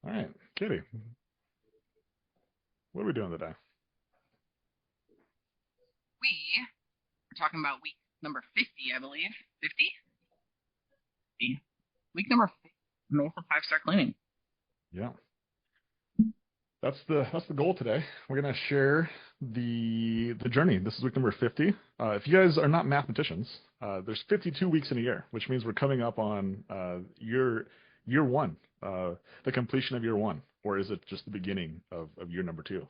All right, Katie, what are we doing today? We are talking about week number 50, I believe. 50? Week number 50, Mesa 5-star cleaning. Yeah, that's the goal today. We're gonna share the journey. This is week number 50. If you guys are not mathematicians, there's 52 weeks in a year, which means we're coming up on year one, the completion of year one, or is it just the beginning of year number two?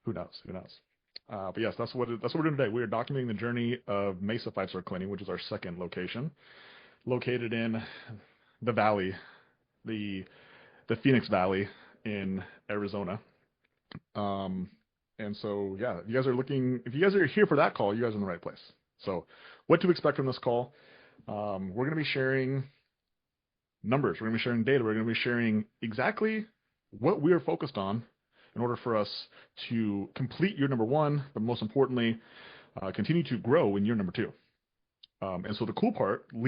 Who knows? Who knows? But yes, that's what we're doing today. We are documenting the journey of Mesa 5-star cleaning, which is our second location, located in the valley, the the Phoenix Valley in Arizona. Um, and so yeah, if you guys are here for that call, you guys are in the right place. So what to expect from this call? We're going to be sharing numbers. We're going to be sharing data. We're going to be sharing exactly what we are focused on in order for us to complete year number one, but most importantly, continue to grow in year number two. And so the cool part, um,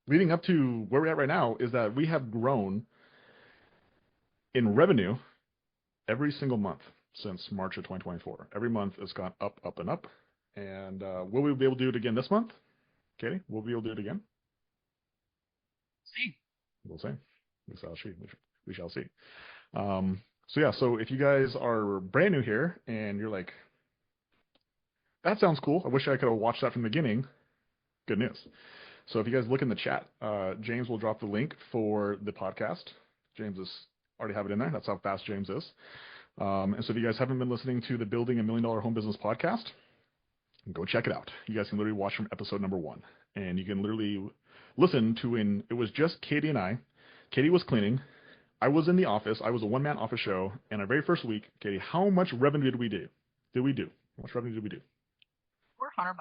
leading up to where we're at right now, is that we have grown in revenue every single month since March of 2024. Every month it's gone up, up, and up. And will we be able to do it again this month? Katie, will we be able to do it again? See. We'll see. We shall see. So yeah, so if you guys are brand new here and you're like, that sounds cool, I wish I could have watched that from the beginning, good news. So if you guys look in the chat, James will drop the link for the podcast. James is already have it in there. That's how fast James is. And so if you guys haven't been listening to the Building a $1 Million Home Business podcast, go check it out. You guys can literally watch from episode number 1. And you can literally listen to it was just Katie and I. Katie was cleaning. I was in the office. I was a one-man office show. And our very first week, Katie, how much revenue did we do? How much revenue did we do? $400.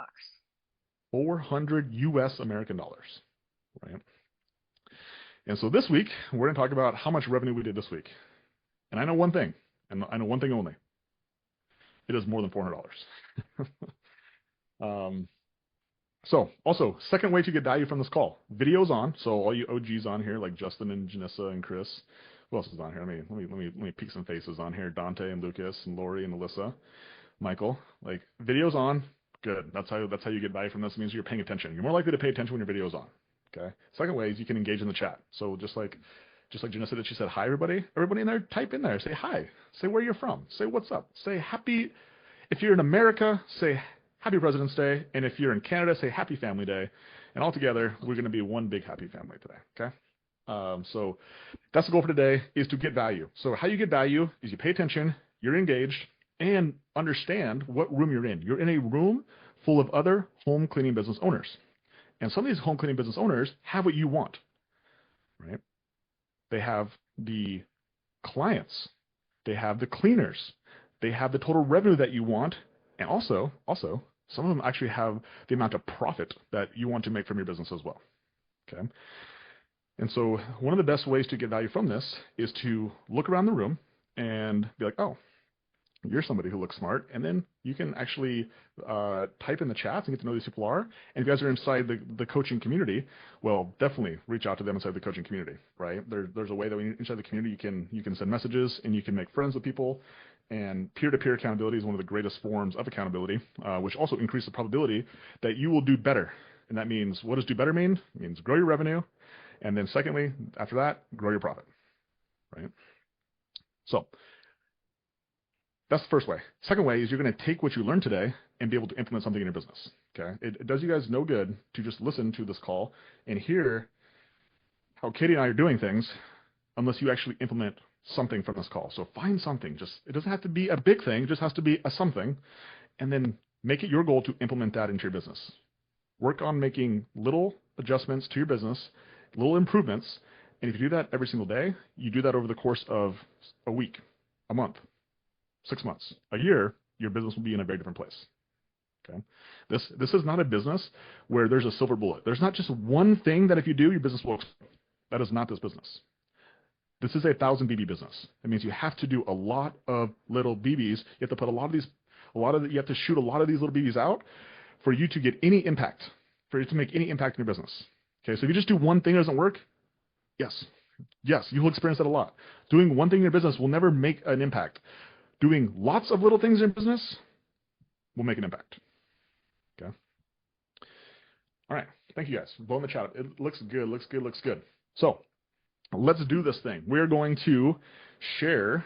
400 US American dollars, right? And so this week, we're going to talk about how much revenue we did this week. And I know one thing, and I know one thing only. It is more than $400. So also, second way to get value from this call, videos on. So all you OGs on here, like Justin and Janissa and Chris. Who else is on here? Let me peek some faces on here. Dante and Lucas and Lori and Alyssa, Michael. Like videos on. Good. That's how you get value from this. It means you're paying attention. You're more likely to pay attention when your video's on. Okay. Second way is you can engage in the chat. So just like Janessa did, she said hi everybody. Everybody in there, type in there. Say hi. Say where you're from. Say what's up. Say happy. If you're in America, say happy President's Day. And if you're in Canada, say happy Family Day. And all together, we're going to be one big happy family today. Okay. So that's the goal for today, is to get value. So how you get value is you pay attention, you're engaged, and understand what room you're in. You're in a room full of other home cleaning business owners. And some of these home cleaning business owners have what you want, right? They have the clients. They have the cleaners. They have the total revenue that you want. And also, some of them actually have the amount of profit that you want to make from your business as well, okay? And so one of the best ways to get value from this is to look around the room and be like, oh, you're somebody who looks smart, and then you can actually type in the chats and get to know who these people are. And if you guys are inside the coaching community, well, definitely reach out to them inside the coaching community, right? There's a way that when you're inside the community, you can send messages and you can make friends with people. And peer-to-peer accountability is one of the greatest forms of accountability, which also increases the probability that you will do better. And that means, what does do better mean? It means grow your revenue, and then secondly, after that, grow your profit, right? So that's the first way. Second way is you're going to take what you learned today and be able to implement something in your business. Okay. It does you guys no good to just listen to this call and hear how Katie and I are doing things unless you actually implement something from this call. So find something. It doesn't have to be a big thing. It just has to be a something, and then make it your goal to implement that into your business. Work on making little adjustments to your business, little improvements. And if you do that every single day, you do that over the course of a week, a month, 6 months, a year, your business will be in a very different place. Okay. This is not a business where there's a silver bullet. There's not just one thing that if you do, your business will explode. That is not this business. This is a 1,000 BB business. That means you have to do a lot of little BBs. You have to put you have to shoot a lot of these little BBs out for you to get any impact, for you to make any impact in your business. Okay, so if you just do one thing that doesn't work, yes, you will experience that a lot. Doing one thing in your business will never make an impact. Doing lots of little things in your business will make an impact. Okay. All right. Thank you guys. Blow in the chat. It looks good. Looks good. Looks good. So let's do this thing. We're going to share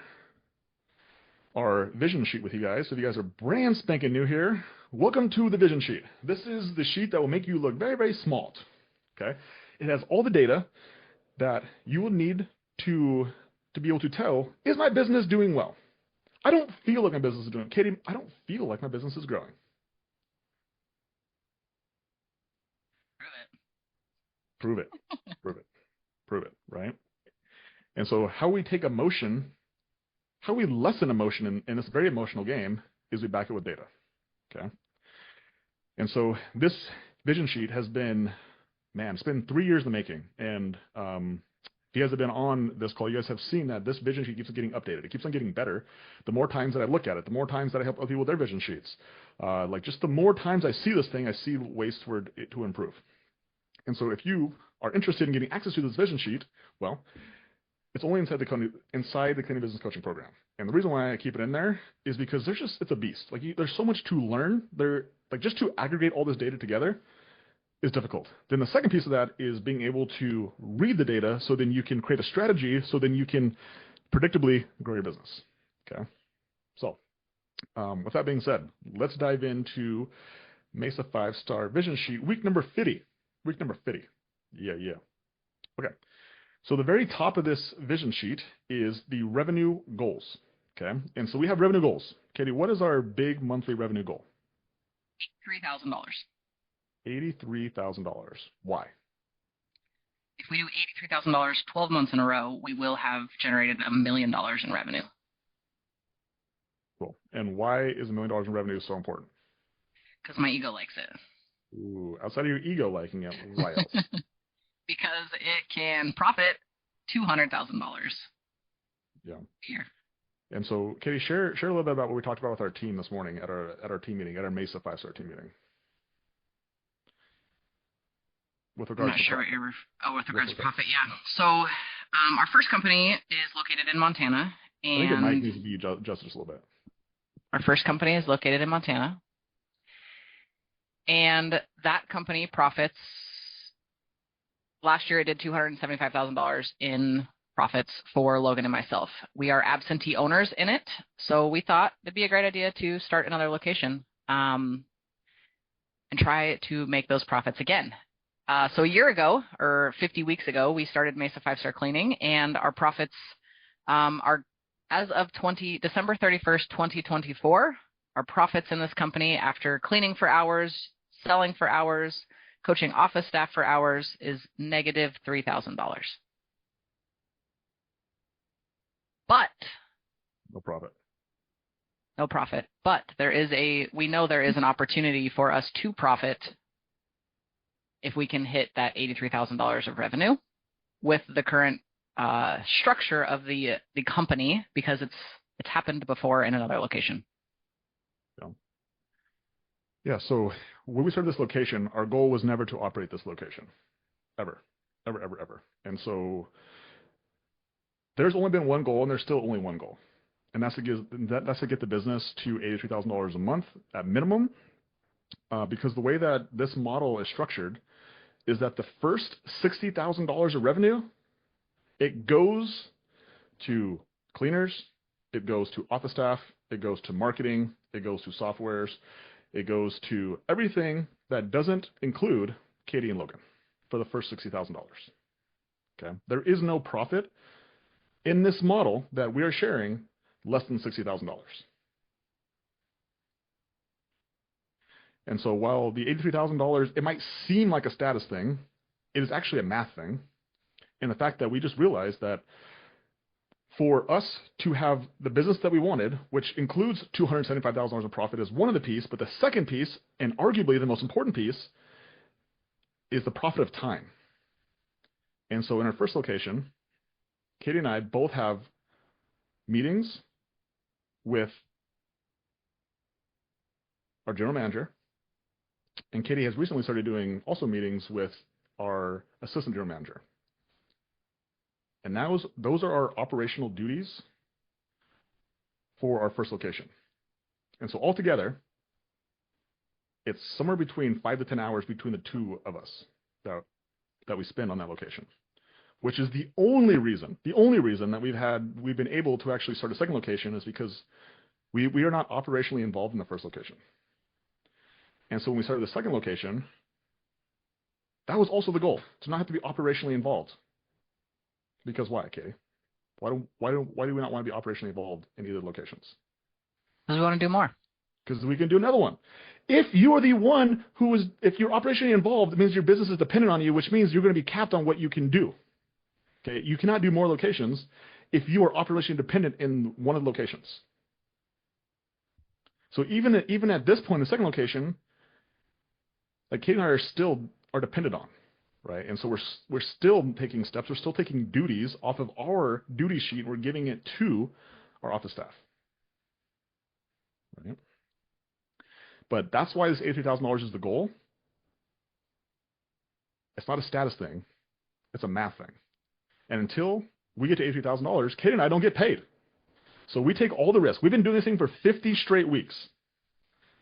our vision sheet with you guys. So if you guys are brand spanking new here, welcome to the vision sheet. This is the sheet that will make you look very, very smart. Okay. It has all the data that you will need to be able to tell, is my business doing well? I don't feel like my business is doing well. Katie, I don't feel like my business is growing. Prove it. Prove it. Prove it, right? And so how we take emotion, how we lessen emotion in this very emotional game is we back it with data, okay? And so this vision sheet has been, man, it's been 3 years in the making. And if you guys have been on this call, you guys have seen that this vision sheet keeps on getting updated. It keeps on getting better. The more times that I look at it, the more times that I help other people with their vision sheets. Like just the more times I see this thing, I see ways for it to improve. And so if you are interested in getting access to this vision sheet, well, it's only inside the Cleaning Business Coaching Program. And the reason why I keep it in there is because it's a beast. Like there's so much to learn. Like just to aggregate all this data together is difficult. Then the second piece of that is being able to read the data so then you can create a strategy so then you can predictably grow your business. Okay. So with that being said, let's dive into Mesa 5-star vision sheet, week number 50. Week number 50. Yeah. Okay. So the very top of this vision sheet is the revenue goals. Okay. And so we have revenue goals. Katie, what is our big monthly revenue goal? $83,000. $83,000. Why? If we do $83,000 12 months in a row, we will have generated $1 million in revenue. Cool. And why is $1 million in revenue so important? Because my ego likes it. Ooh, outside of your ego liking it, why else? Because it can profit $200,000. Yeah. Here. And so, Katie, share a little bit about what we talked about with our team this morning at our team meeting, at our Mesa 5-star team meeting. With regards to what you're with regards to profit. Yeah. So our first company is located in Montana, and I think it might need to be adjusted just a little bit. Our first company is located in Montana, and that company profits. Last year, it did $275,000 in profits for Logan and myself. We are absentee owners in it, so we thought it'd be a great idea to start another location and try to make those profits again. So a year ago, or 50 weeks ago, we started Mesa 5-star Cleaning, and our profits are, as of December 31st, 2024, our profits in this company after cleaning for hours, selling for hours, coaching office staff for hours is negative $3,000. But no profit. No profit. But we know there is an opportunity for us to profit if we can hit that $83,000 of revenue with the current structure of the company, because it's happened before in another location. Yeah. So when we started this location, our goal was never to operate this location, ever. And so there's only been one goal, and there's still only one goal, and that's to get the business to $83,000 a month at minimum. Because the way that this model is structured is that the first $60,000 of revenue, it goes to cleaners, it goes to office staff, it goes to marketing, it goes to softwares, it goes to everything that doesn't include Katie and Logan for the first $60,000. Okay, there is no profit in this model that we are sharing less than $60,000. And so while the $83,000, it might seem like a status thing, it is actually a math thing. And the fact that we just realized that for us to have the business that we wanted, which includes $275,000 of profit as one of the piece, but the second piece, and arguably the most important piece, is the profit of time. And so in our first location, Katie and I both have meetings with our general manager, and Katie has recently started doing also meetings with our assistant general manager. And those are our operational duties for our first location. And so altogether, it's somewhere between 5 to 10 hours between the two of us that we spend on that location, which is the only reason that we've been able to actually start a second location is because we are not operationally involved in the first location. And so when we started the second location, that was also the goal, to not have to be operationally involved. Because why, Katie? Why do we not want to be operationally involved in either locations? Because we want to do more. Because we can do another one. If you're operationally involved, it means your business is dependent on you, which means you're going to be capped on what you can do. Okay, you cannot do more locations if you are operationally dependent in one of the locations. So even at this point in the second location, like Katie and I are dependent on, right? And so we're still taking steps, we're still taking duties off of our duty sheet, we're giving it to our office staff. Right? But that's why this $83,000 is the goal. It's not a status thing, it's a math thing. And until we get to $83,000, Katie and I don't get paid. So we take all the risk. We've been doing this thing for 50 straight weeks.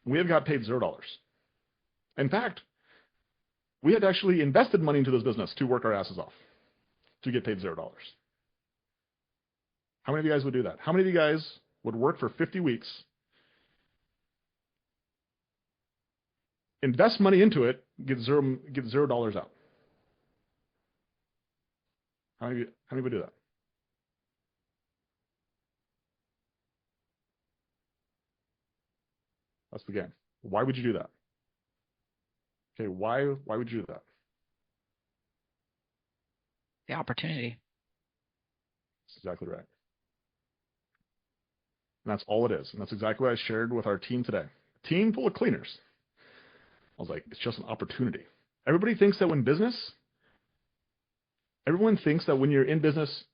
We have got paid $0. In fact, we had actually invested money into this business to work our asses off to get paid $0. How many of you guys would do that? How many of you guys would work for 50 weeks, invest money into it, get $0 out? How many would do that? That's the game. Why would you do that? Okay, why would you do that? The opportunity. That's exactly right. And that's all it is. And that's exactly what I shared with our team today. A team full of cleaners. I was like, it's just an opportunity. Everybody thinks that everyone thinks that when you're in business,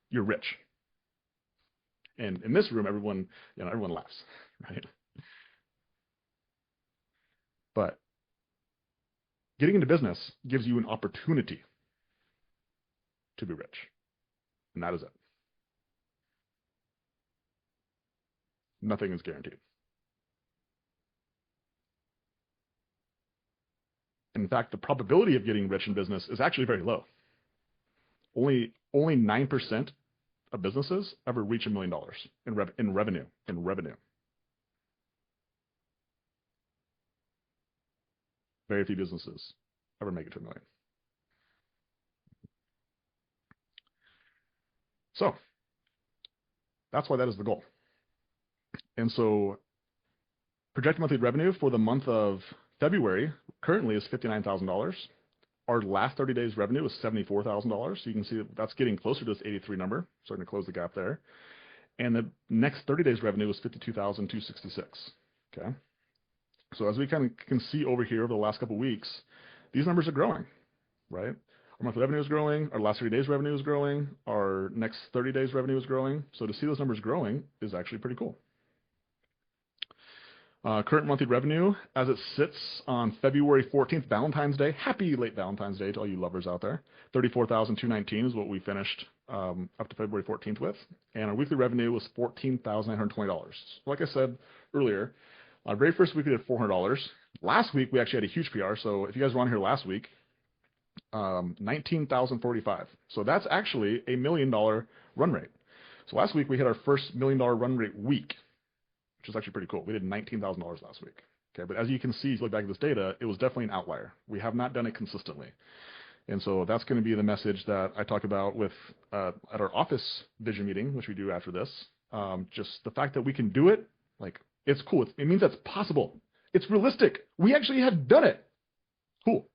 you're rich. And in this room, everyone laughs, right? But getting into business gives you an opportunity to be rich. And that is it. Nothing is guaranteed. In fact, the probability of getting rich in business is actually very low. Only 9% of businesses ever reach $1 million in revenue. Very few businesses ever make it to $1 million. So that's why that is the goal. And so projected monthly revenue for the month of February currently is $59,000. Our last 30 days revenue is $74,000. So you can see that that's getting closer to this 83 number, starting to close the gap there. And the next 30 days revenue is $52,266. Okay. So as we kind of can see over here over the last couple of weeks, these numbers are growing, right? Our monthly revenue is growing. Our last 30 days revenue is growing. Our next 30 days revenue is growing. So to see those numbers growing is actually pretty cool. Current monthly revenue as it sits on February 14th, Valentine's Day. Happy late Valentine's Day to all you lovers out there. $34,219 is what we finished up to February 14th with. And our weekly revenue was $14,920. Like I said earlier, our very first week we did $400. Last week we actually had a huge PR. So if you guys were on here last week, $19,045. So that's actually a $1 million run rate. So last week we hit our first $1 million run rate week, which is actually pretty cool. We did $19,000 last week. Okay, but as you can see, if you look back at this data, it was definitely an outlier. We have not done it consistently. And so that's going to be the message that I talk about with at our office vision meeting, which we do after this. Just the fact that we can do it, like, it's cool. It means that's possible. It's realistic. We actually have done it. Cool.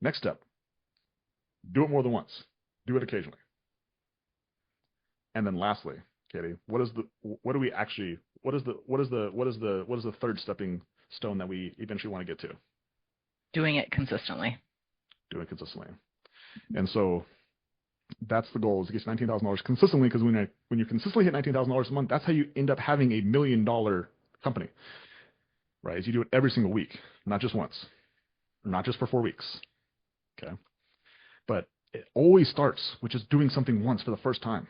Next step. Do it more than once. Do it occasionally. And then lastly, Katie, what is the third stepping stone that we eventually want to get to? Doing it consistently. Doing it consistently. And so that's the goal, is to get $19,000 consistently, because when you consistently hit $19,000 a month, that's how you end up having a $1 million company, right? Is you do it every single week, not just once. not just for 4 weeks. Okay. But it always starts with just doing something once for the first time.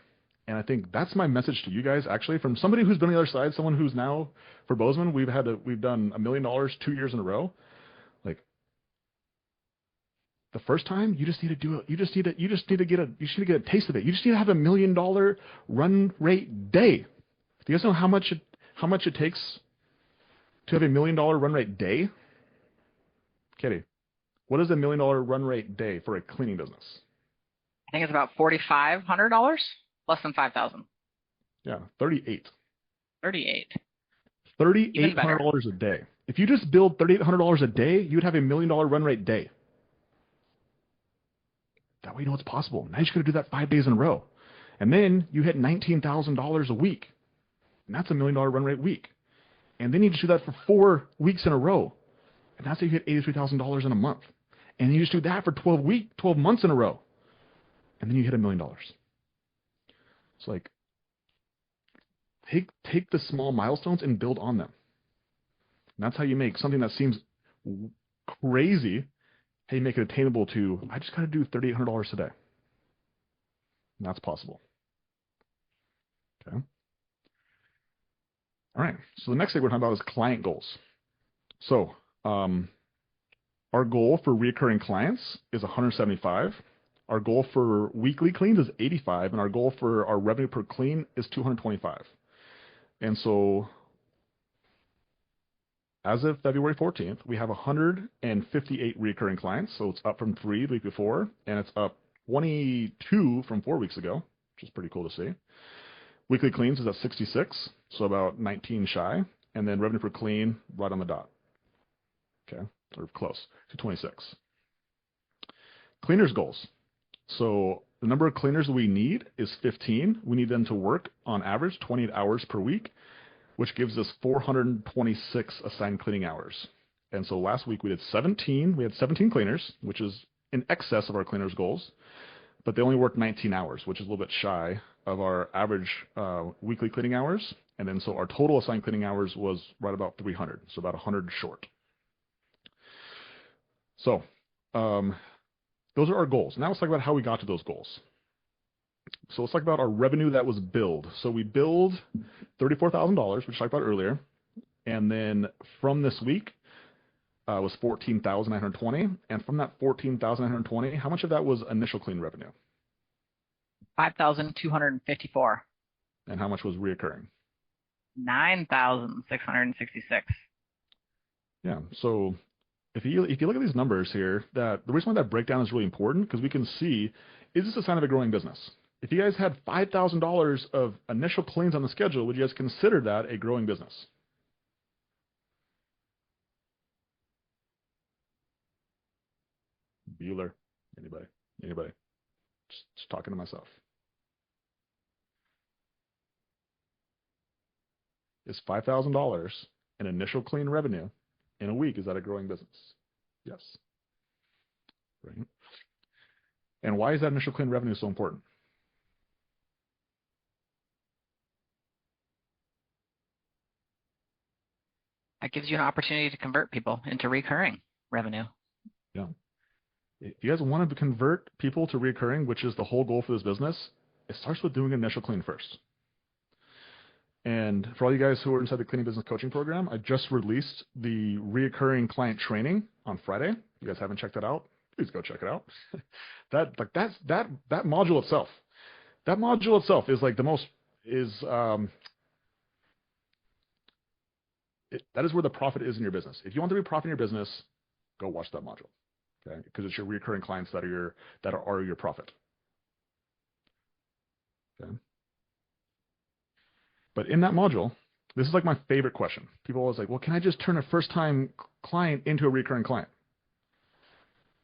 And I think that's my message to you guys, actually, from somebody who's been on the other side, someone who's now, for Bozeman, we've done $1 million 2 years in a row. Like, the first time, you just need to do it. You just need to get a taste of it. You just need to have $1 million run rate day. Do you guys know how much it takes to have $1 million run rate day? Katie, what is $1 million run rate day for a cleaning business? I think it's about $4,500, less than 5,000. Yeah, 38. 38. $3,800 a day. If you just build $3,800 a day, you'd have $1 million run rate day. That way you know it's possible. Now you just got to do that 5 days in a row. And then you hit $19,000 a week. And that's $1 million run rate week. And then you just do that for 4 weeks in a row. And that's how you hit $83,000 in a month. And you just do that for 12 months in a row. And then you hit $1 million. It's like, take the small milestones and build on them. And that's how you make something that seems crazy, how you make it attainable to, I just got to do $3,800 a day. And that's possible. Okay. All right. So the next thing we're talking about is client goals. So our goal for recurring clients is 175. Our goal for weekly cleans is 85, and our goal for our revenue per clean is 225. And so as of February 14th, we have 158 recurring clients. So it's up from 3 the week before, and it's up 22 from 4 weeks ago, which is pretty cool to see. Weekly cleans is at 66, so about 19 shy, and then revenue per clean right on the dot. Okay, or close to 26. Cleaners goals. So the number of cleaners we need is 15. We need them to work on average 28 hours per week, which gives us 426 assigned cleaning hours. And so last week we did 17. We had 17 cleaners, which is in excess of our cleaners goals, but they only worked 19 hours, which is a little bit shy of our average weekly cleaning hours. And then so our total assigned cleaning hours was right about 300, so about 100 short. So those are our goals. Now let's talk about how we got to those goals. So let's talk about our revenue that was billed. So we billed $34,000, which I talked about earlier. And then from this week was $14,920. And from that $14,920, how much of that was initial clean revenue? $5,254. And how much was reoccurring? $9,666. Yeah. So if you look at these numbers here, that the reason why that breakdown is really important, because we can see, is this a sign of a growing business? If you guys had $5,000 of initial cleans on the schedule, would you guys consider that a growing business? Bueller? Anybody? Anybody? Just talking to myself. Is $5,000 an initial clean revenue in a week, is that a growing business? Yes. Right. And why is that initial clean revenue so important? That gives you an opportunity to convert people into recurring revenue. Yeah. If you guys want to convert people to recurring, which is the whole goal for this business, it starts with doing initial clean first. And for all you guys who are inside the Cleaning Business Coaching Program, I just released the reoccurring client training on Friday. If you guys haven't checked that out, please go check it out. that module itself. That module itself is like the most that is where the profit is in your business. If you want to be profit in your business, go watch that module. Okay? Because it's your recurring clients that are your profit. Okay. But in that module, this is like my favorite question. People always like, well, can I just turn a first-time client into a recurring client?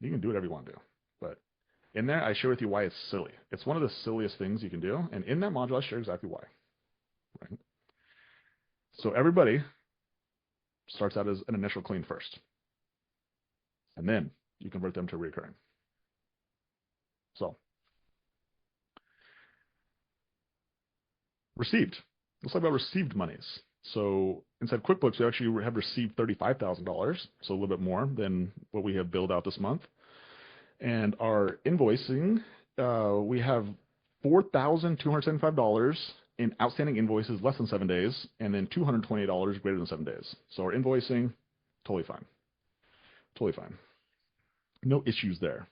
You can do whatever you want to do. But in there, I share with you why it's silly. It's one of the silliest things you can do. And in that module, I share exactly why. Right? So everybody starts out as an initial clean first. And then you convert them to recurring. So received. Let's talk about received monies. So inside QuickBooks, we actually have received $35,000, so a little bit more than what we have billed out this month. And our invoicing, we have $4,275 in outstanding invoices less than 7 days, and then $220 greater than 7 days. So our invoicing, totally fine. Totally fine. No issues there.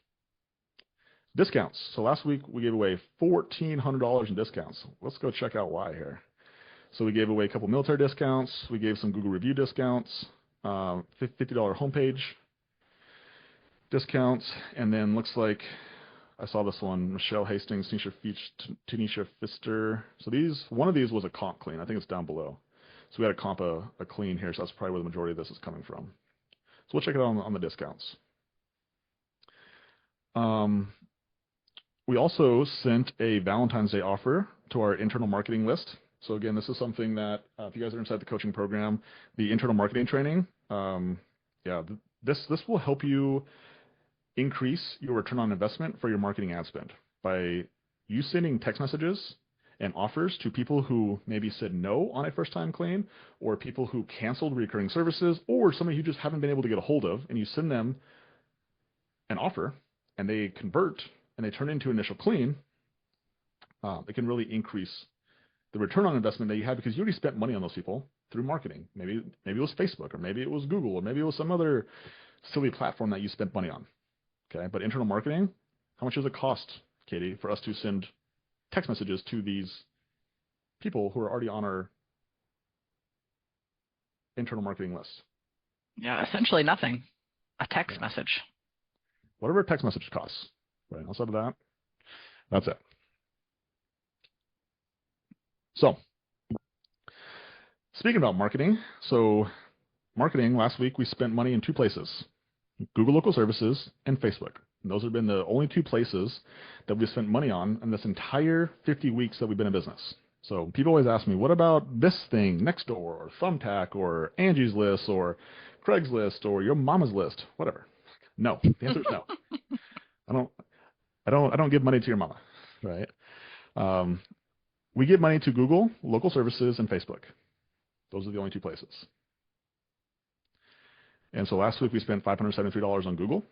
Discounts. So last week we gave away $1,400 in discounts. Let's go check out why here. So we gave away a couple military discounts. We gave some Google review discounts, $50 homepage discounts, and then looks like I saw this one, Michelle Hastings, Tanisha Pfister. So one of these was a comp clean. I think it's down below. So we had to comp a clean here, so that's probably where the majority of this is coming from. So we'll check it out on the discounts. We also sent a Valentine's Day offer to our internal marketing list. So again, this is something that if you guys are inside the coaching program, the internal marketing training, this will help you increase your return on investment for your marketing ad spend by you sending text messages and offers to people who maybe said no on a first-time claim, or people who canceled recurring services, or somebody you just haven't been able to get a hold of, and you send them an offer and they convert and they turn into initial clean. It can really increase the return on investment that you have because you already spent money on those people through marketing. Maybe it was Facebook, or maybe it was Google, or maybe it was some other silly platform that you spent money on. Okay, but internal marketing, how much does it cost, Katie, for us to send text messages to these people who are already on our internal marketing list? Yeah, essentially nothing. A text message. Whatever a text message costs, right? Outside of that, that's it. So, speaking about marketing, last week we spent money in 2 places, Google Local Services and Facebook. And those have been the only 2 places that we've spent money on in this entire 50 weeks that we've been in business. So people always ask me, what about this thing, Nextdoor, or Thumbtack, or Angie's List, or Craigslist, or your mama's list, whatever? No, the answer is no. I don't give money to your mama, right? We give money to Google, Local Services, and Facebook. Those are the only 2 places. And so last week we spent $573 on Google,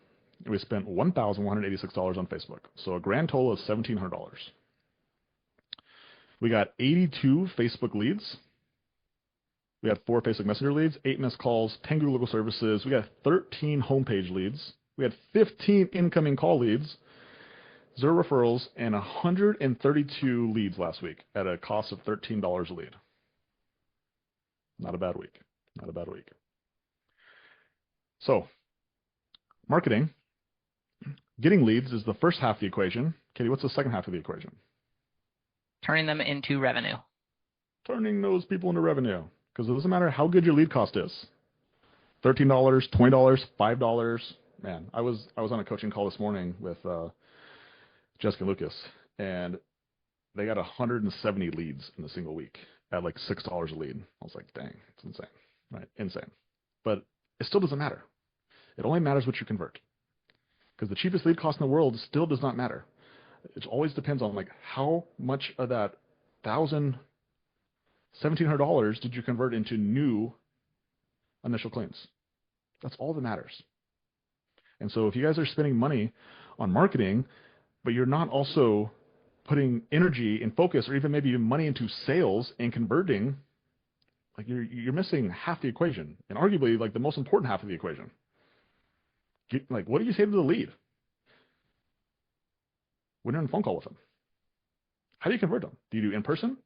and we spent $1,186 on Facebook. So a grand total of $1,700. We got 82 Facebook leads. We had 4 Facebook Messenger leads, 8 missed calls, 10 Google Local Services. We got 13 homepage leads. We had 15 incoming call leads, 0 referrals, and 132 leads last week at a cost of $13 a lead. Not a bad week. Not a bad week. So, marketing, getting leads is the first half of the equation. Katie, what's the second half of the equation? Turning them into revenue. Turning those people into revenue. Because it doesn't matter how good your lead cost is. $13, $20, $5. Man, I was on a coaching call this morning with Jessica and Lucas, and they got 170 leads in a single week at like $6 a lead. I was like, dang, it's insane, right? Insane. But it still doesn't matter. It only matters what you convert. Because the cheapest lead cost in the world still does not matter. It always depends on like how much of that $1,700 did you convert into new initial claims. That's all that matters. And so if you guys are spending money on marketing, but you're not also putting energy and focus, or even maybe even money into sales and converting, like you're missing half the equation, and arguably like the most important half of the equation. Like, what do you say to the lead when you're on a phone call with them? How do you convert them? Do you do in person?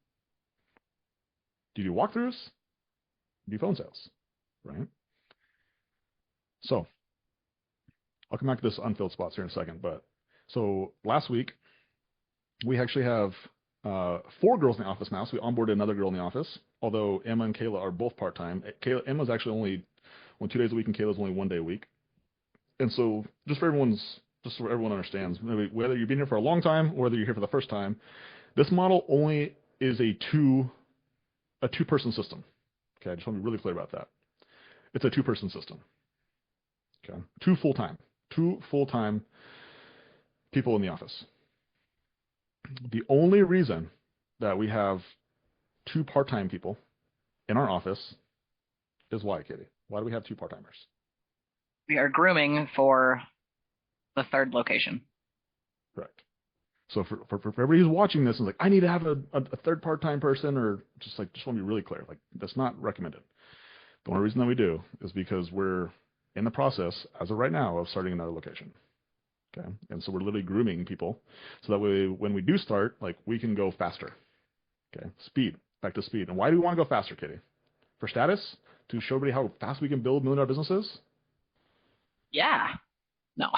Do you do walkthroughs? Do you phone sales? Right? So I'll come back to this unfilled spots here in a second. But so last week we actually have 4 girls in the office now. So we onboarded another girl in the office. Although Emma and Kayla are both part-time. Emma's actually only 2 days a week, and Kayla's only 1 day a week. And so just so everyone understands, maybe whether you've been here for a long time or whether you're here for the first time, this model only is a two-person system. Okay, I just want to be really clear about that. It's a 2-person system. Okay, 2 full-time people in the office. The only reason that we have 2 part-time people in our office is why, Katie? Why do we have 2 part-timers? We are grooming for the third location. Correct. So for everybody who's watching this and like, I need to have a third part-time person, or just want to be really clear, like that's not recommended. The only reason that we do is because we're in the process, as of right now, of starting another location. Okay. And so we're literally grooming people so that way when we do start, like we can go faster. Okay. Speed. Back to speed. And why do we want to go faster, Katie? For status? To show everybody how fast we can build million-dollar businesses? Yeah. No.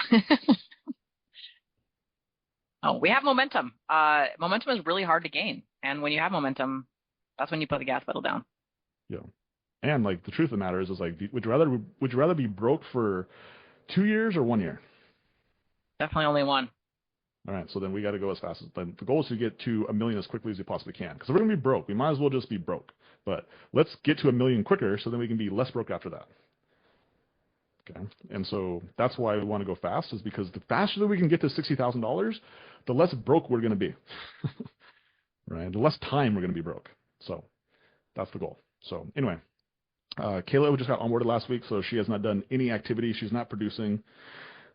Oh, we have momentum. Momentum is really hard to gain. And when you have momentum, that's when you put the gas pedal down. Yeah. And like the truth of the matter is like, would you rather be broke for 2 years or 1 year? Definitely only one. All right, so then we got to go as fast as. Then the goal is to get to $1 million as quickly as we possibly can. Because if we're gonna be broke, we might as well just be broke. But let's get to $1 million quicker, so then we can be less broke after that. Okay, and so that's why we want to go fast, is because the faster that we can get to $60,000, the less broke we're gonna be. Right, the less time we're gonna be broke. So that's the goal. So anyway, Kayla just got onboarded last week, so she has not done any activity. She's not producing.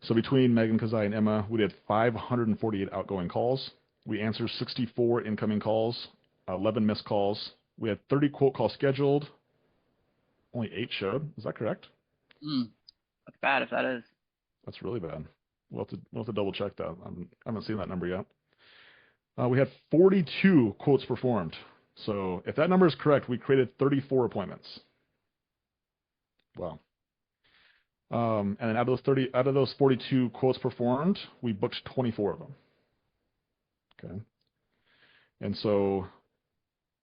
So between Megan, Kazai, and Emma, we did 548 outgoing calls. We answered 64 incoming calls, 11 missed calls. We had 30 quote calls scheduled. Only 8 showed. Is that correct? That's bad if that is. That's really bad. We'll have to double check that. I haven't seen that number yet. We had 42 quotes performed. So if that number is correct, we created 34 appointments. Wow. And then out of those 42 quotes performed, we booked 24 of them. Okay. And so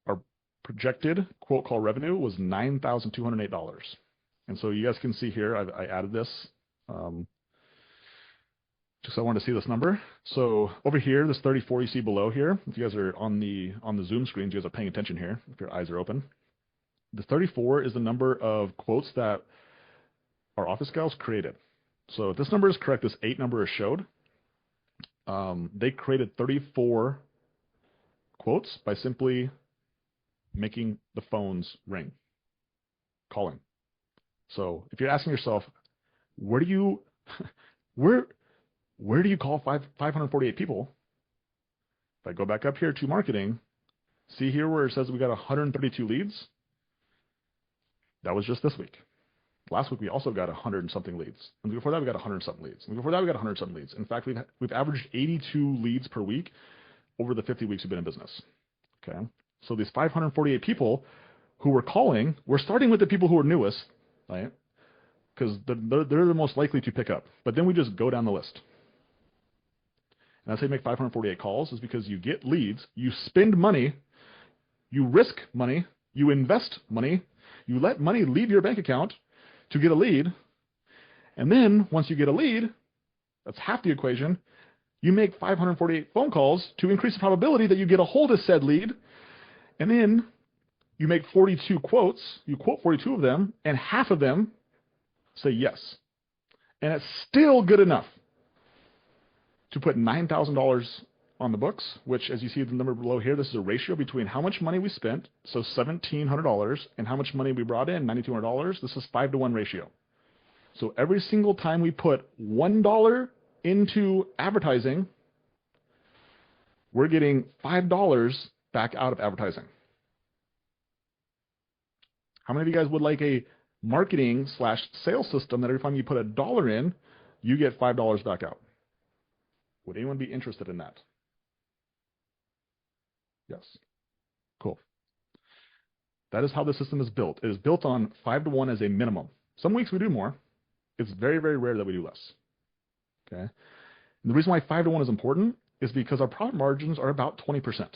our projected quote call revenue was $9,208. And so you guys can see here, I added this, just so I wanted to see this number. So over here, this 34 you see below here, if you guys are on the Zoom screens, you guys are paying attention here, if your eyes are open. The 34 is the number of quotes that our office gals created. So if this number is correct, this 8 number is showed. They created 34 quotes by simply making the phones ring, calling. So if you're asking yourself, where do you call 548 people? If I go back up here to marketing, see here where it says we got 132 leads? That was just this week. Last week we also got 100 and something leads. And before that we got 100 and something leads. And before that we got 100 and something leads. In fact, we've averaged 82 leads per week over the 50 weeks we've been in business. Okay. So these 548 people who were calling, we're starting with the people who are newest, right? Because they're the most likely to pick up. But then we just go down the list. And that's how you make 548 calls, is because you get leads, you spend money, you risk money, you invest money, you let money leave your bank account to get a lead. And then once you get a lead, that's half the equation, you make 548 phone calls to increase the probability that you get a hold of said lead. And then you make 42 quotes, you quote 42 of them, and half of them say yes. And it's still good enough to put $9,000 on the books, which, as you see the number below here, this is a ratio between how much money we spent, so $1,700, and how much money we brought in, $9,200. This is 5-to-1 ratio. So every single time we put $1 into advertising, we're getting $5 back out of advertising. How many of you guys would like a marketing/sales system that every time you put $1 in, you get $5 back out? Would anyone be interested in that? Yes. Cool. That is how the system is built. It is built on 5-to-1 as a minimum. Some weeks we do more. It's very, very rare that we do less. Okay. And the reason why 5-to-1 is important is because our profit margins are about 20%,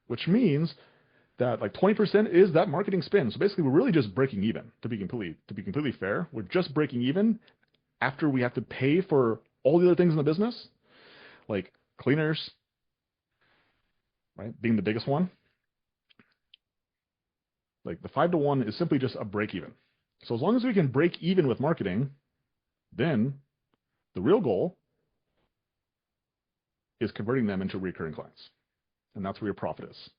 which means that like 20% is that marketing spend. So basically, we're really just breaking even. To be completely fair, we're just breaking even after we have to pay for all the other things in the business, like cleaners, right, being the biggest one. Like the 5-to-1 is simply just a break even. So as long as we can break even with marketing, then the real goal is converting them into recurring clients. And that's where your profit is.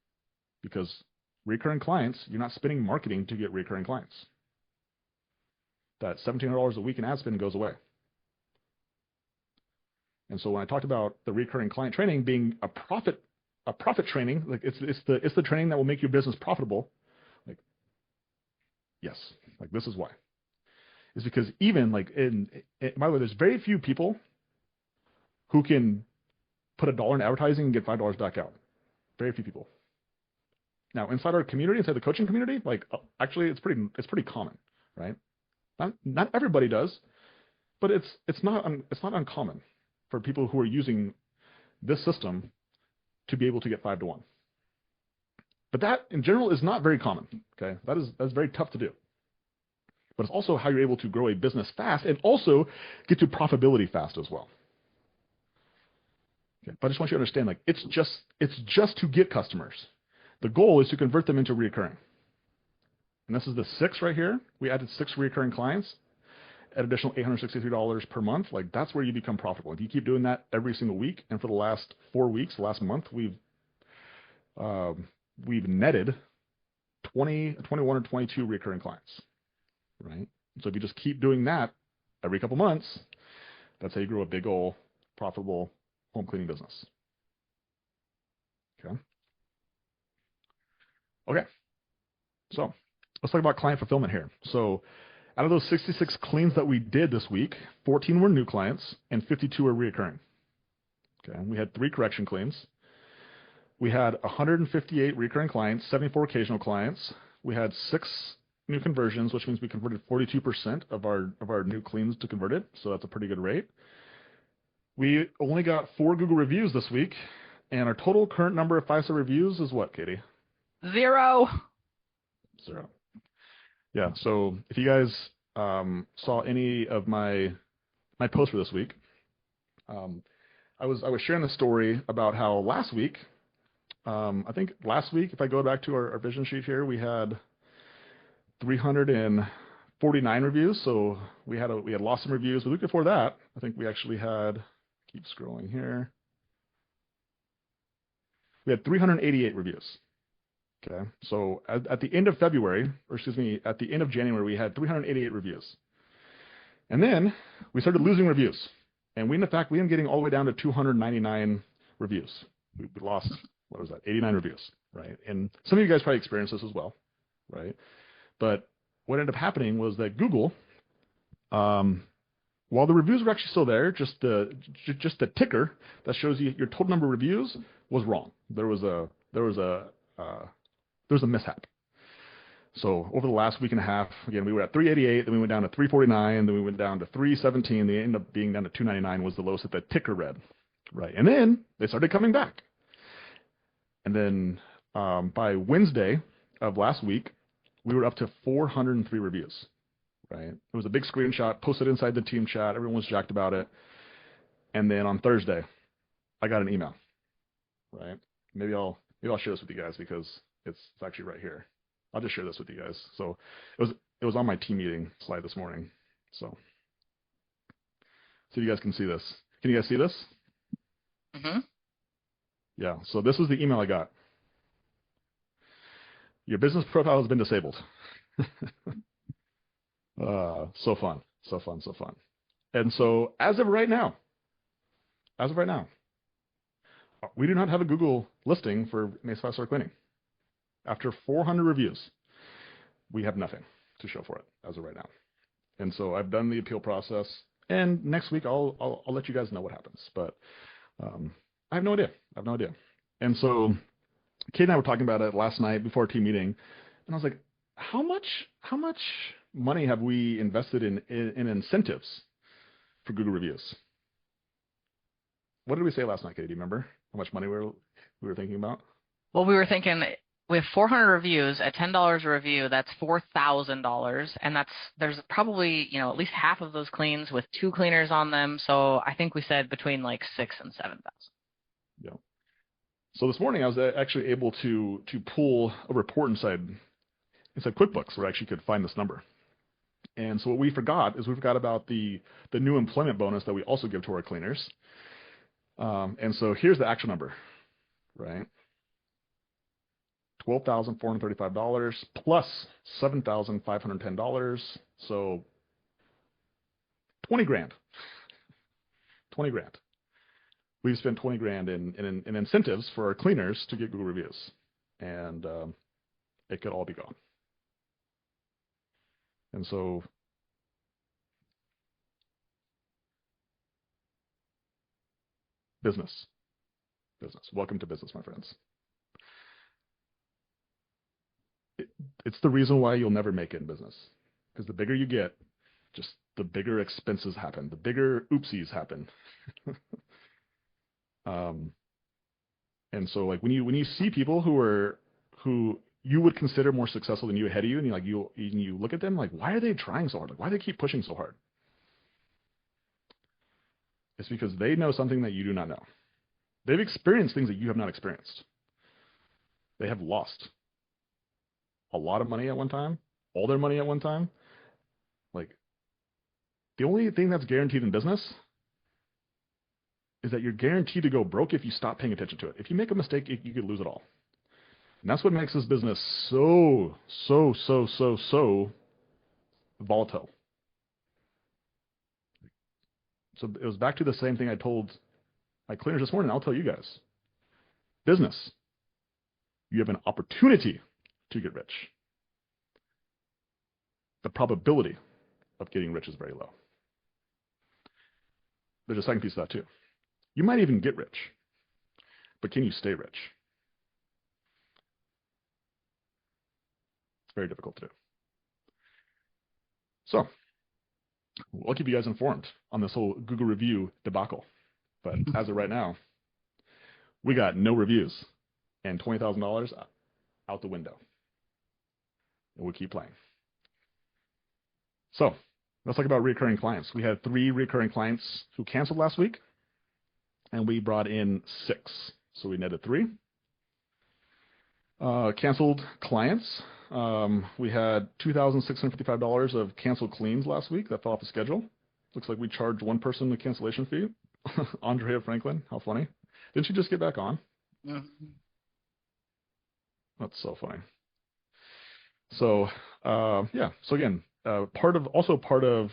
Because Recurring clients, you're not spending marketing to get recurring clients. That $1,700 a week in ad spend goes away. And so when I talked about the recurring client training being a profit training, like it's the training that will make your business profitable. Like, yes, like this is why. Is because even like by the way, there's very few people who can put $1 in advertising and get $5 back out. Very few people. Now, inside our community, inside the coaching community, like actually it's pretty common, right? Not everybody does, but it's not uncommon for people who are using this system to be able to get 5 to 1. But that in general is not very common. Okay, that's very tough to do. But it's also how you're able to grow a business fast and also get to profitability fast as well. Okay, but I just want you to understand, like it's just to get customers. The goal is to convert them into recurring. And this is the 6 right here. We added 6 recurring clients at additional $863 per month. Like that's where you become profitable. If you keep doing that every single week, and for the last 4 weeks, the last month, we've netted 20, 21, or 22 recurring clients, right? So if you just keep doing that every couple months, that's how you grow a big old profitable home cleaning business. Okay. So let's talk about client fulfillment here. So out of those 66 cleans that we did this week, 14 were new clients and 52 were reoccurring. Okay. We had 3 correction cleans. We had 158 recurring clients, 74 occasional clients. We had 6 new conversions, which means we converted 42% of our new cleans to converted. So that's a pretty good rate. We only got 4 Google reviews this week, and our total current number of 5-star reviews is what, Katie? 0. Yeah. So if you guys saw any of my posts for this week, I was sharing the story about how last week, I think last week, if I go back to our vision sheet here, we had 349 reviews. So we had lost some reviews. The week before that, I think we actually had, keep scrolling here, we had 388 reviews. Okay, so at the end of February, or excuse me, at the end of January, we had 388 reviews. And then we started losing reviews. And we ended up getting all the way down to 299 reviews. We lost, what was that, 89 reviews, right? And some of you guys probably experienced this as well, right? But what ended up happening was that Google, while the reviews were actually still there, just the ticker that shows you your total number of reviews was wrong. There was a mishap. So over the last week and a half, again, we were at 388, then we went down to 349, then we went down to 317, they ended up being down to 299 was the lowest that the ticker read, right? And then they started coming back. And then by Wednesday of last week, we were up to 403 reviews, right? It was a big screenshot posted inside the team chat. Everyone was jacked about it. And then on Thursday, I got an email, right? Maybe I'll share this with you guys because it's actually right here. I'll just share this with you guys. So it was on my team meeting slide this morning. So if you guys can see this. Can you guys see this? Mm-hmm. Yeah. So this was the email I got. Your business profile has been disabled. So fun. And so as of right now, we do not have a Google listing for Mace 5-star cleaning. After 400 reviews, we have nothing to show for it as of right now. And so I've done the appeal process, and next week I'll let you guys know what happens. But I have no idea. And so Kate and I were talking about it last night before our team meeting, and I was like, how much money have we invested in incentives for Google reviews? What did we say last night, Katie? Do you remember how much money we were thinking about? Well, we were thinking with 400 reviews at $10 a review, that's $4,000, and there's probably at least half of those cleans with 2 cleaners on them. So I think we said between like $6,000 and $7,000. Yeah. So this morning I was actually able to pull a report inside QuickBooks where I actually could find this number. And so what we forgot about the new employment bonus that we also give to our cleaners. And so here's the actual number, right? $12,435 plus $7,510. So 20 grand. 20 grand. We've spent 20 grand in incentives for our cleaners to get Google reviews. And it could all be gone. And so business. Welcome to business, my friends. It's the reason why you'll never make it in business. Because the bigger you get, just the bigger expenses happen. The bigger oopsies happen. And so like when you see people who you would consider more successful than you ahead of you, and you look at them like, why are they trying so hard? Like, why do they keep pushing so hard? It's because they know something that you do not know. They've experienced things that you have not experienced. They have lost a lot of money at one time, all their money at one time. Like, the only thing that's guaranteed in business is that you're guaranteed to go broke if you stop paying attention to it. If you make a mistake, you could lose it all. And that's what makes this business so volatile. So it was back to the same thing I told my cleaners this morning. I'll tell you guys. Business. You have an opportunity to get rich. The probability of getting rich is very low. There's a second piece of that too. You might even get rich, but can you stay rich? It's very difficult to do. So, I'll keep you guys informed on this whole Google review debacle. But as of right now, we got no reviews and $20,000 out the window. And we'll keep playing. So, let's talk about recurring clients. We had 3 recurring clients who canceled last week, and we brought in 6. So we netted 3. Canceled clients. We had $2,655 of canceled cleans last week that fell off the schedule. Looks like we charged one person the cancellation fee. Andrea Franklin, how funny. Didn't she just get back on? Mm-hmm. That's so funny. So, yeah. So again, part of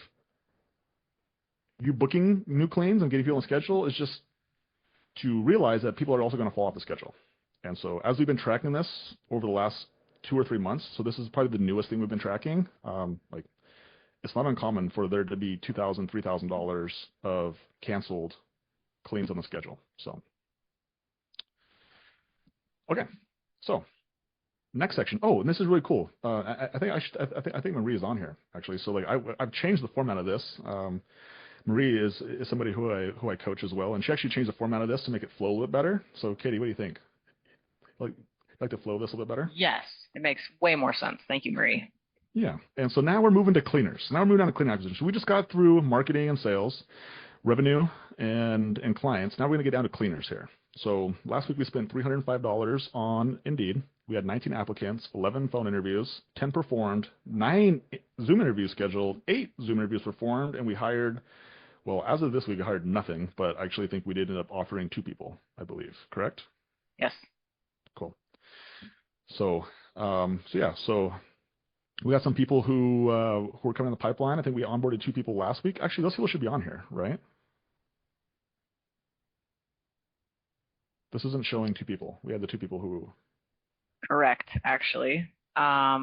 you booking new cleans and getting people on schedule is just to realize that people are also going to fall off the schedule. And so as we've been tracking this over the last 2 or 3 months, so this is probably the newest thing we've been tracking. Like, it's not uncommon for there to be $2,000, $3,000 of canceled cleans on the schedule. So, okay. So, next section. Oh, and this is really cool. I think Marie is on here actually. So like I've changed the format of this. Marie is somebody who I coach as well, and she actually changed the format of this to make it flow a little bit better. So Katie, what do you think? Like to flow this a little bit better? Yes, it makes way more sense. Thank you, Marie. Yeah, and so now we're moving to cleaners. Now we're moving on to cleaner acquisition. So we just got through marketing and sales, revenue, and clients. Now we're going to get down to cleaners here. So last week we spent $305 on Indeed. We had 19 applicants, 11 phone interviews, 10 performed, 9 Zoom interviews scheduled, 8 Zoom interviews performed, and we hired, well, as of this week, we hired nothing, but I actually think we did end up offering 2 people, I believe. Correct? Yes. Cool. So we got some people who are coming in the pipeline. I think we onboarded 2 people last week. Actually, those people should be on here, right? This isn't showing 2 people. We had the 2 people who... Correct, actually. Yeah.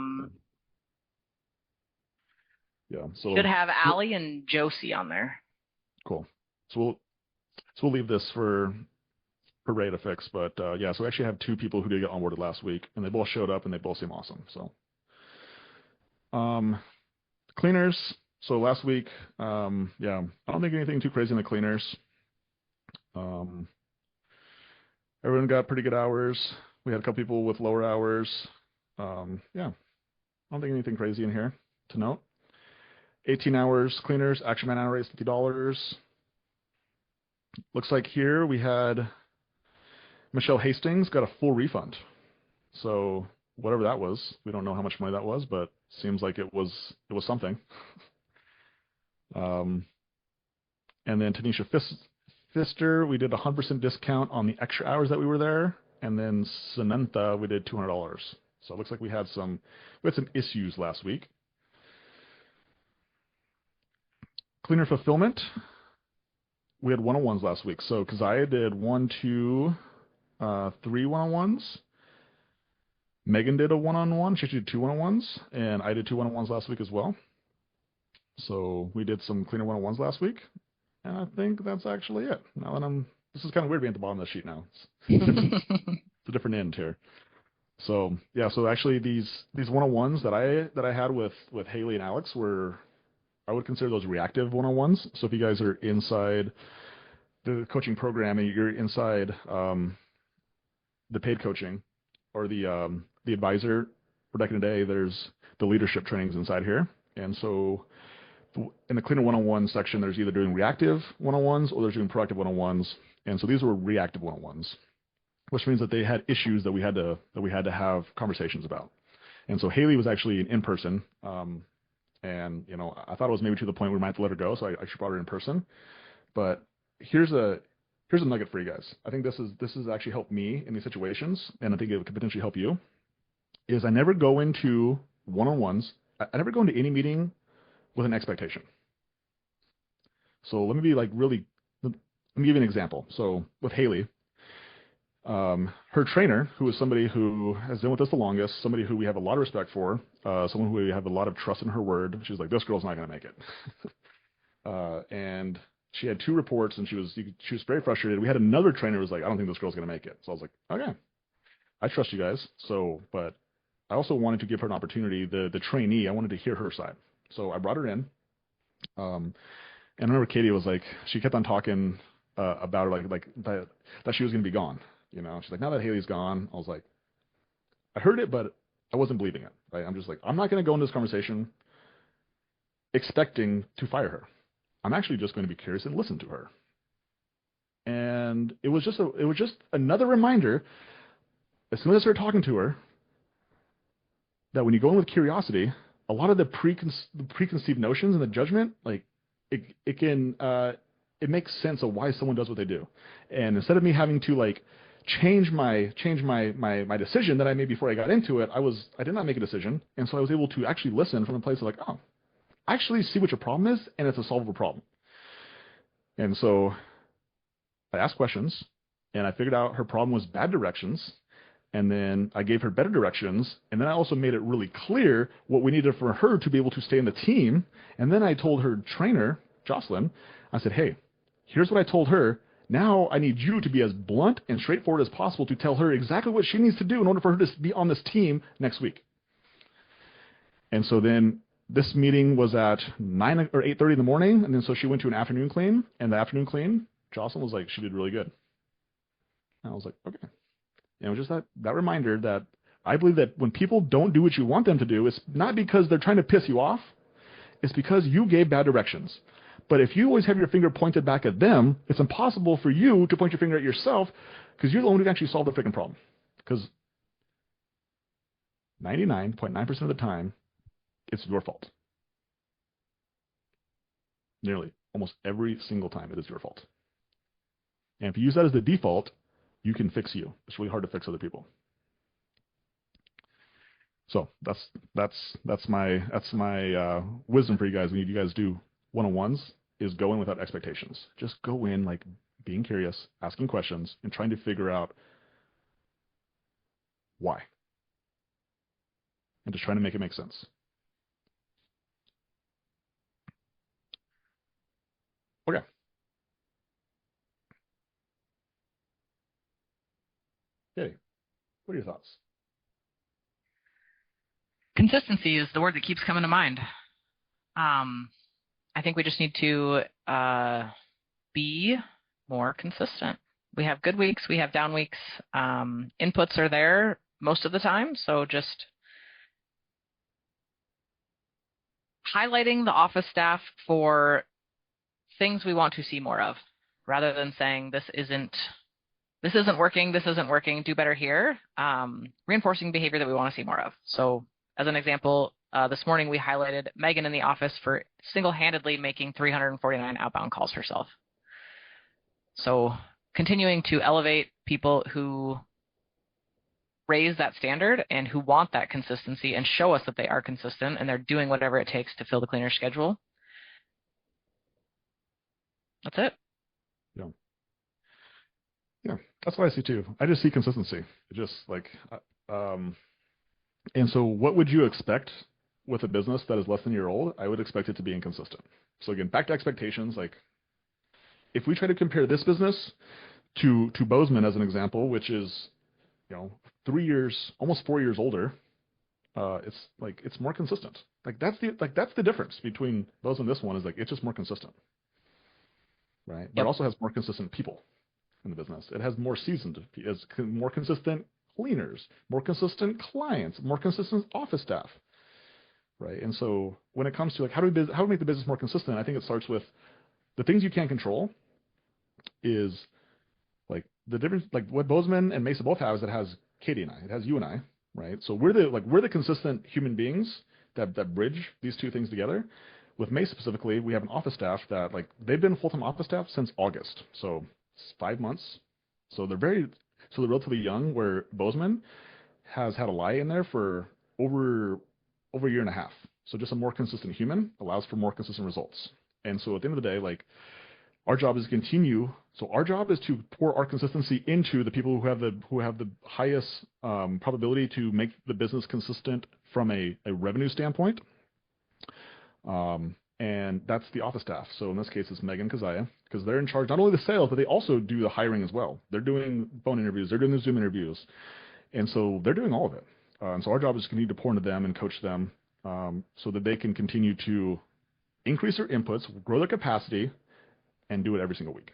So should have Allie and Josie on there. Cool. So we'll leave this for Ray to fix. But yeah, so we actually have 2 people who did get onboarded last week, and they both showed up, and they both seem awesome. So, cleaners. So last week, yeah, I don't think anything too crazy in the cleaners. Everyone got pretty good hours. We had a couple people with lower hours. Yeah, I don't think anything crazy in here to note. 18 hours cleaners, action man hour rate is $50. Looks like here we had Michelle Hastings got a full refund. So whatever that was, we don't know how much money that was, but seems like it was something. And then Tanisha Pfister, we did a 100% discount on the extra hours that we were there. And then Samantha, we did $200. So it looks like we had some issues last week. Cleaner fulfillment, we had one-on-ones last week. So Keziah did 1, 2, 3 one-on-ones. Megan did a one-on-one. She did 2 one-on-ones, and I did 2 one-on-ones last week as well. So we did some cleaner one-on-ones last week, and I think that's actually it. Now that this is kind of weird being at the bottom of the sheet now. It's a different end here. So yeah, so actually these one-on-ones that I had with Haley and Alex were, I would consider those reactive one-on-ones. So if you guys are inside the coaching program and you're inside the paid coaching or the advisor for Decade a Day, there's the leadership trainings inside here. And so in the cleaner one-on-one section, there's either doing reactive one-on-ones or there's doing proactive one-on-ones. And so these were reactive one-on-ones, which means that they had issues that we had to have conversations about. And so Haley was actually in person, and I thought it was maybe to the point where we might have to let her go, so I actually brought her in person. But here's a nugget for you guys. I think this has actually helped me in these situations, and I think it could potentially help you. Is I never go into one-on-ones. I never go into any meeting with an expectation. So let me give you an example. So with Haley, her trainer, who is somebody who has been with us the longest, somebody who we have a lot of respect for, someone who we have a lot of trust in her word. She's like, this girl's not going to make it. And she had 2 reports, and she was very frustrated. We had another trainer who was like, I don't think this girl's going to make it. So I was like, okay, I trust you guys. So, but I also wanted to give her an opportunity. The trainee, I wanted to hear her side. So I brought her in. And I remember Katie was like, she kept on talking about her, like that she was going to be gone. She's like, now that Haley's gone, I was like, I heard it, but I wasn't believing it. Right? I'm just like, I'm not going to go into this conversation expecting to fire her. I'm actually just going to be curious and listen to her. And it was just another reminder, as soon as I started talking to her, that when you go in with curiosity, a lot of the preconceived notions and the judgment, like it makes sense of why someone does what they do. And instead of me having to like change my decision that I made before I got into it, I did not make a decision. And so I was able to actually listen from a place of like, oh, I actually see what your problem is, and it's a solvable problem. And so I asked questions, and I figured out her problem was bad directions. And then I gave her better directions. And then I also made it really clear what we needed for her to be able to stay in the team. And then I told her trainer, Jocelyn, I said, hey, here's what I told her. Now I need you to be as blunt and straightforward as possible to tell her exactly what she needs to do in order for her to be on this team next week. And so then this meeting was at 9 or 8:30 in the morning. And then so she went to an afternoon clean. And the afternoon clean, Jocelyn was like, she did really good. And I was like, okay. And it was just that reminder that I believe that when people don't do what you want them to do, it's not because they're trying to piss you off. It's because you gave bad directions. But if you always have your finger pointed back at them, it's impossible for you to point your finger at yourself because you're the one who can actually solve the freaking problem. Because 99.9% of the time, it's your fault. Nearly, almost every single time, it is your fault. And if you use that as the default, you can fix you. It's really hard to fix other people. So that's my wisdom for you guys when you guys do one-on-ones, is go in without expectations. Just go in like being curious, asking questions, and trying to figure out why, and just trying to make it make sense. Okay. Okay. What are your thoughts? Consistency is the word that keeps coming to mind. I think we just need to be more consistent. We have good weeks, we have down weeks. Inputs are there most of the time, so just highlighting the office staff for things we want to see more of, rather than saying this isn't working, do better here. Reinforcing behavior that we want to see more of. So as an example, this morning we highlighted Megan in the office for single-handedly making 349 outbound calls herself. So continuing to elevate people who raise that standard and who want that consistency and show us that they are consistent and they're doing whatever it takes to fill the cleaner schedule. That's it. Yeah. Yeah. That's what I see too. I just see consistency. It just like, and so what would you expect with a business that is less than a year old? I would expect it to be inconsistent. So again, back to expectations. Like if we try to compare this business to Bozeman as an example, which is, 3 years, almost 4 years older, it's more consistent. That's the difference between Bozeman and this one is like it's just more consistent, right? But it Yep. also has more consistent people in the business. It has more seasoned, more consistent cleaners, more consistent clients, more consistent office staff, right? And so when it comes to like how do we make the business more consistent, I think it starts with the things you can't control is like the difference, like what Bozeman and Mesa both have is it has Katie and I, it has you and I, right? So we're the consistent human beings that bridge these two things together. With Mesa specifically, we have an office staff that like they've been full-time office staff since August, so it's 5 months. So they're relatively young. Where Bozeman has had a lie in there for over a year and a half. So just a more consistent human allows for more consistent results. And so at the end of the day, like our job is to continue. So our job is to pour our consistency into the people who have the highest probability to make the business consistent from a revenue standpoint. And that's the office staff. So in this case, it's Megan Kazaya, because they're in charge not only of the sales, but they also do the hiring as well. They're doing phone interviews, they're doing the Zoom interviews, and so they're doing all of it. And so our job is to continue to pour into them and coach them so that they can continue to increase their inputs, grow their capacity, and do it every single week.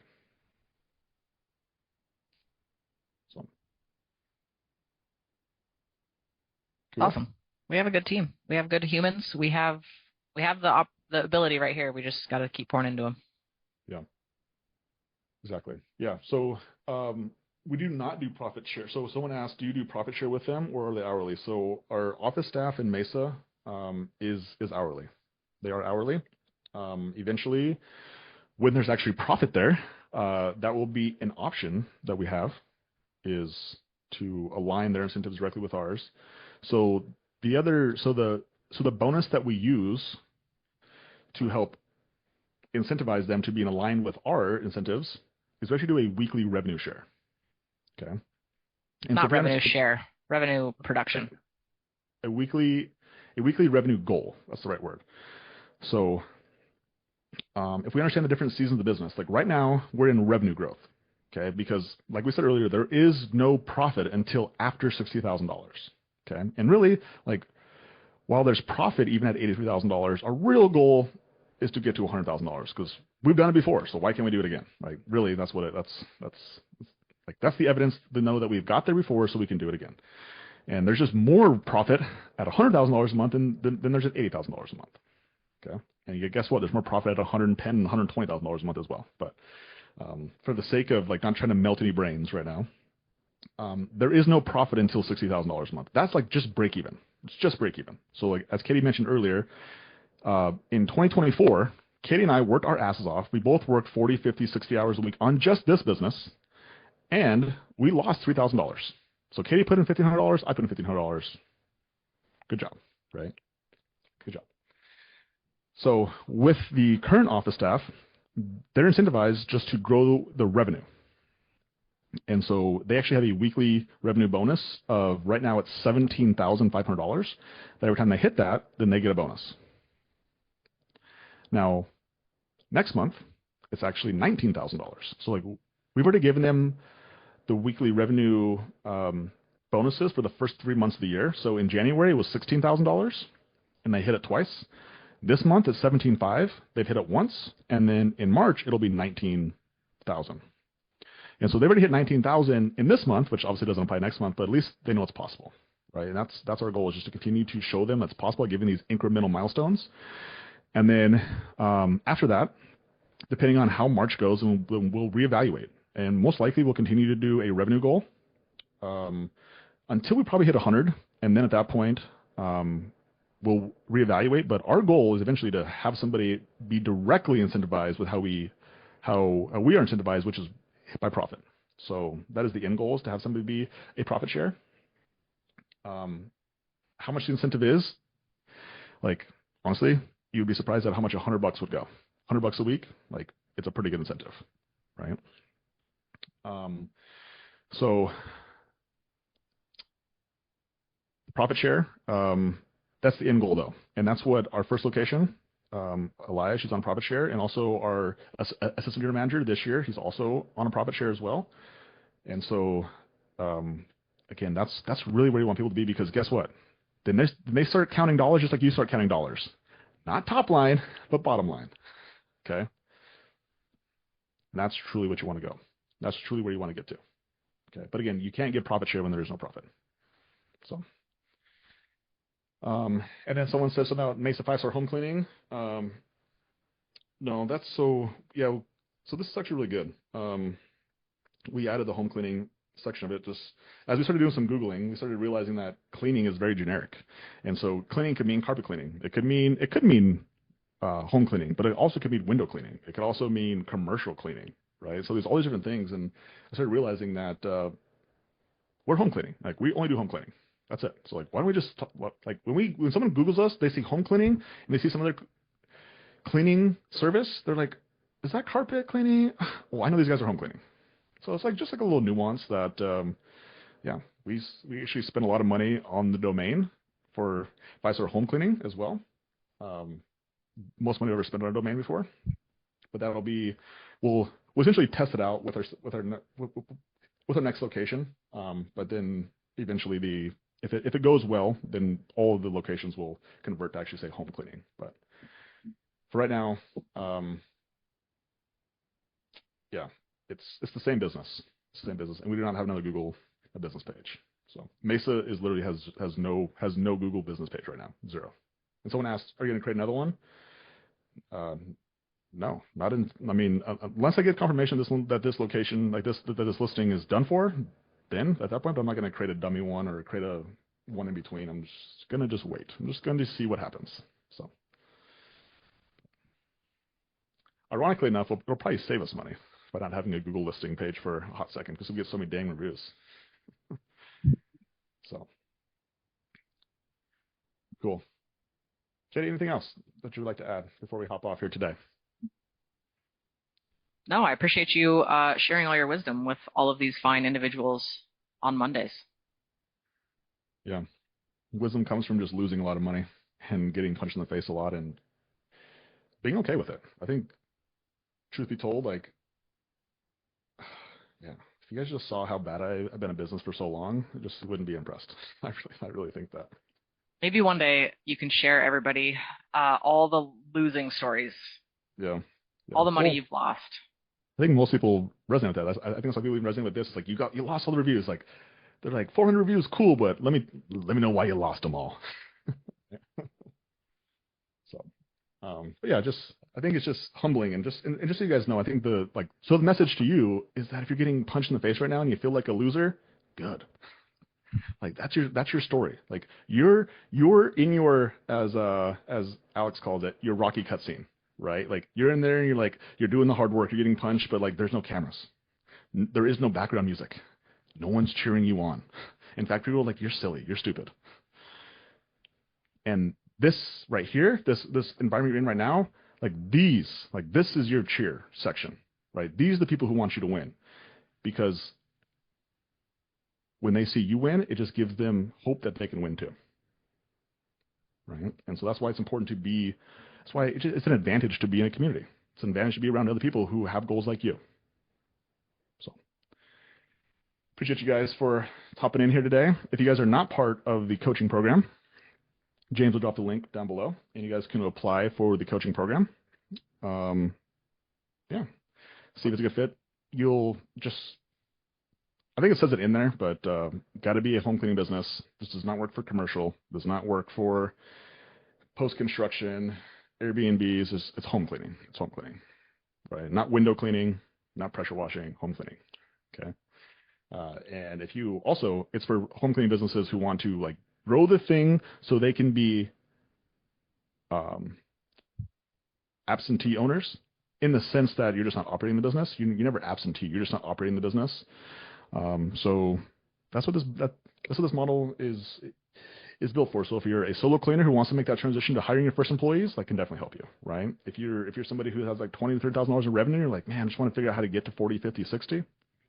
So cool. Awesome. We have a good team. We have good humans. We have the ability right here. We just got to keep pouring into them. Yeah. Exactly. Yeah. So we do not do profit share. So someone asked, do you do profit share with them or are they hourly? So our office staff in Mesa is hourly. They are hourly. Eventually, when there's actually profit there, that will be an option that we have is to align their incentives directly with ours. So the bonus that we use to help incentivize them to be in line with our incentives is we actually do a weekly revenue share. Okay. And not revenue share, revenue production. A weekly revenue goal. That's the right word. So if we understand the different seasons of the business, like right now we're in revenue growth. Okay. Because like we said earlier, there is no profit until after $60,000. Okay. And really, like, while there's profit even at $83,000, our real goal is to get to $100,000 because we've done it before. So why can't we do it again? Like really, that's the evidence to know that we've got there before, so we can do it again. And there's just more profit at $100,000 a month than there's at $80,000 a month. Okay. And guess what? There's more profit at $110,000 and $120,000 a month as well. But for the sake of like not trying to melt any brains right now, there is no profit until $60,000 a month. That's like just break even. It's just break even. So like as Katie mentioned earlier, in 2024, Katie and I worked our asses off. We both worked 40, 50, 60 hours a week on just this business, and we lost $3,000. So Katie put in $1,500. I put in $1,500. Good job, right? Good job. So with the current office staff, they're incentivized just to grow the revenue. And so they actually have a weekly revenue bonus of right now it's $17,500. That every time they hit that, then they get a bonus. Now, next month, it's actually $19,000. So like we've already given them the weekly revenue bonuses for the first 3 months of the year. So in January, it was $16,000, and they hit it twice. This month, it's $17,500. They've hit it once. And then in March, it'll be $19,000. And so they've already hit $19,000 in this month, which obviously doesn't apply next month, but at least they know it's possible, right? And that's our goal, is just to continue to show them it's possible, giving these incremental milestones. And then after that, depending on how March goes, we'll reevaluate. And most likely we'll continue to do a revenue goal until we probably hit 100. And then at that point, we'll reevaluate. But our goal is eventually to have somebody be directly incentivized with how we are incentivized, which is by profit. So that is the end goal, is to have somebody be a profit share. How much the incentive is, like, honestly, you'd be surprised at how much $100 would go. $100 a week, like, it's a pretty good incentive, right? Um, so profit share, that's the end goal though, and that's what our first location, Elias, she's on profit share, and also our assistant general manager this year, he's also on a profit share as well. And so, again, that's really where you want people to be, because guess what? Then they start counting dollars just like you start counting dollars, not top line, but bottom line. Okay, and that's truly what you want to go. That's truly where you want to get to. Okay, but again, you can't give profit share when there is no profit. So. And then someone says about Mesa 5-star home cleaning. No, that's so, yeah. So this is actually really good. We added the home cleaning section of it just as we started doing some Googling. We started realizing that cleaning is very generic. And so cleaning could mean carpet cleaning. It could mean home cleaning, but it also could mean window cleaning. It could also mean commercial cleaning, right? So there's all these different things. And I started realizing that we're home cleaning. Like, we only do home cleaning. That's it. So, like, why don't we just like, when someone Googles us, they see home cleaning and they see some other cleaning service, they're like, is that carpet cleaning? Well, I know these guys are home cleaning. So it's like just like a little nuance that, yeah, we actually spend a lot of money on the domain for 5-star home cleaning as well. Most money I've ever spent on a domain before, but that'll be, we'll essentially test it out with our next location. But then eventually if it goes well, then all of the locations will convert to actually say home cleaning. But for right now, yeah, it's the same business. It's the same business, and we do not have another Google business page. So Mesa is literally has no Google business page right now, 0. And someone asked, "Are you going to create another one?" No, not in. I mean, unless I get confirmation that this location, like this, that this listing is done for, then at that point, I'm not going to create a dummy one or create a one in between. I'm just going to wait. I'm just going to see what happens. So, ironically enough, it'll probably save us money by not having a Google listing page for a hot second, because we get so many dang reviews. So, cool. Katie, anything else that you would like to add before we hop off here today? No, I appreciate you sharing all your wisdom with all of these fine individuals on Mondays. Yeah. Wisdom comes from just losing a lot of money and getting punched in the face a lot and being okay with it. I think, truth be told, like, yeah, if you guys just saw how bad I've been in business for so long, you just wouldn't be impressed. I really think that. Maybe one day you can share everybody all the losing stories, Yeah. all the money you've lost. I think most people resonate with that. I think some people even resonate with this. Like, you lost all the reviews. Like, they're like 400 reviews, cool, but let me know why you lost them all. So, but yeah, I think it's just humbling, and just so you guys know, I think the message to you is that if you're getting punched in the face right now and you feel like a loser, good. Like, that's your story. Like, you're in your, as Alex called it, your Rocky cutscene, right? Like, you're in there and you're doing the hard work, you're getting punched, but like, there's no cameras, there is no background music, no one's cheering you on. In fact, people are like, you're silly, you're stupid. And this right here, this environment you're in right now, this is your cheer section, right? These are the people who want you to win, because when they see you win, it just gives them hope that they can win too, right? And so that's why it's important to be. That's why it's an advantage to be in a community. It's an advantage to be around other people who have goals like you. So, appreciate you guys for hopping in here today. If you guys are not part of the coaching program, James will drop the link down below, and you guys can apply for the coaching program. Yeah, see if it's a good fit. You'll just, I think it says it in there, but got to be a home cleaning business. This does not work for commercial. Does not work for post-construction, Airbnbs. It's home cleaning. It's home cleaning, right? Not window cleaning, not pressure washing, home cleaning. Okay. And if you also, it's for home cleaning businesses who want to like grow the thing so they can be absentee owners, in the sense that you're just not operating the business. You're never absentee. You're just not operating the business. So that's what that's what this model is built for. So if you're a solo cleaner who wants to make that transition to hiring your first employees, that can definitely help you, right? If you're somebody who has like $20,000 to $30,000 in revenue, you're like, man, I just want to figure out how to get to 40, 50, 60, it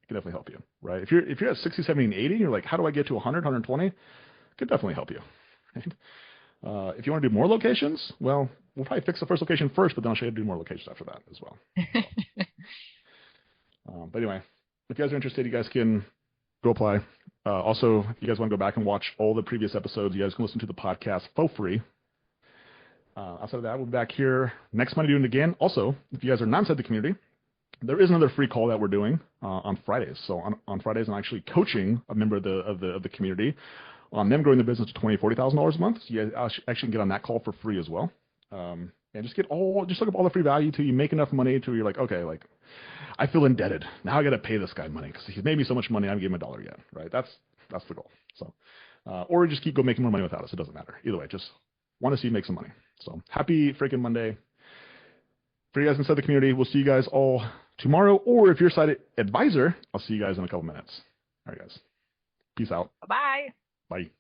can definitely help you, right? If you're at 60, 70, and 80, you're like, how do I get to 100, 120? It could definitely help you. Right? If you want to do more locations, well, we'll probably fix the first location first, but then I'll show you how to do more locations after that as well. But anyway, if you guys are interested, you guys can go apply. Also, if you guys want to go back and watch all the previous episodes, you guys can listen to the podcast for free. Outside of that, we'll be back here next Monday doing it again. Also, if you guys are not inside the community, there is another free call that we're doing on Fridays. So on Fridays, I'm actually coaching a member of the community on them growing their business to $20,000, $40,000 a month. So you guys actually can get on that call for free as well. And just look up all the free value till you make enough money to where you're like, okay, like I feel indebted. Now I got to pay this guy money because he's made me so much money. I haven't given him $1 yet, right? That's the goal. So, or just keep making more money without us. It doesn't matter. Either way, just want to see you make some money. So happy freaking Monday. For you guys inside the community, we'll see you guys all tomorrow. Or if you're a site advisor, I'll see you guys in a couple minutes. All right, guys. Peace out. Bye-bye. Bye.